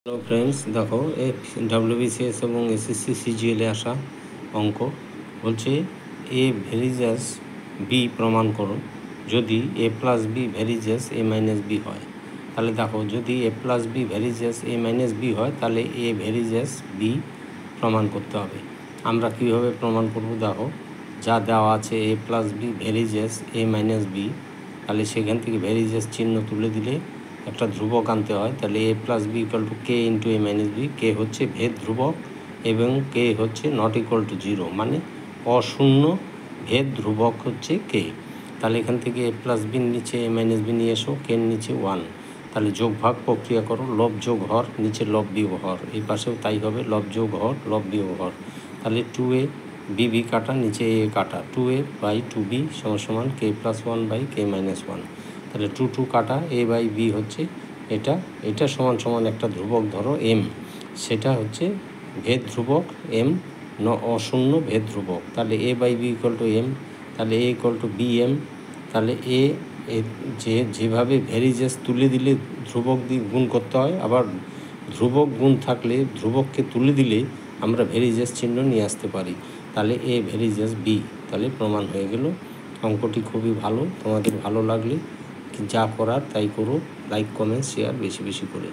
Hello friends, দেখো WBCS এবং SSC সিজিএলে আসা অঙ্ক বলছে এ ভেরিজাস বি প্রমাণ করো যদি এ প্লাস বি ভেরিজাস এ মাইনাস বি হয়। তাহলে দেখো, যদি এ প্লাস বি ভেরিজাস এ মাইনাস বি হয় তাহলে এ ভেরিজাস বি প্রমাণ করতে হবে। আমরা কীভাবে প্রমাণ করব? দেখো, যা দেওয়া আছে এ প্লাস বি ভেরিজাস এ মাইনাস বি, তাহলে সেখান থেকে ভেরিজাস চিহ্ন তুলে দিলে একটা ধ্রুবক আনতে হয়। তাহলে A plus B equal to K into A minus B. K হচ্ছে ভেদ ধ্রুবক এবং কে হচ্ছে নট ইকুয়াল টু জিরো, মানে অশূন্য ভেদ ধ্রুবক হচ্ছে কে। তাহলে এখান থেকে এ প্লাস বির নিচে এ মাইনাস বি নিয়ে এসো, কের নিচে 1। তাহলে যোগ ভাগ প্রক্রিয়া করো, লব যোগ হর, নিচে লব বিয়োগ হর, এই পাশেও তাই হবে, লব যোগ হর লব বিয়োগ হর। তাহলে 2a বি কাটা, নিচে এ কাটা, 2a বাই 2b সমান k plus 1 by K minus 1। তাহলে 2 কাটা, এ বাই বি হচ্ছে এটা সমান একটা ধ্রুবক ধরো এম, সেটা হচ্ছে ভেদ ধ্রুবক এম, অশূন্য ভেদ ধ্রুবক। তাহলে A by B equal to M, তাহলে A equal to B M. তাহলে যেভাবে ভেরিজেস তুলে দিলে ধ্রুবক দিয়ে গুণ করতে হয়, আবার ধ্রুবক গুণ থাকলে ধ্রুবককে তুলে দিলে আমরা ভেরিজেস চিহ্ন নিয়ে আসতে পারি। তাহলে এ ভেরিজেস বি, তাহলে প্রমাণ হয়ে গেল। অঙ্কটি খুবই ভালো, তোমাদের ভালো লাগলে যা করার তাই করো, লাইক কমেন্ট শেয়ার বেশি বেশি করে।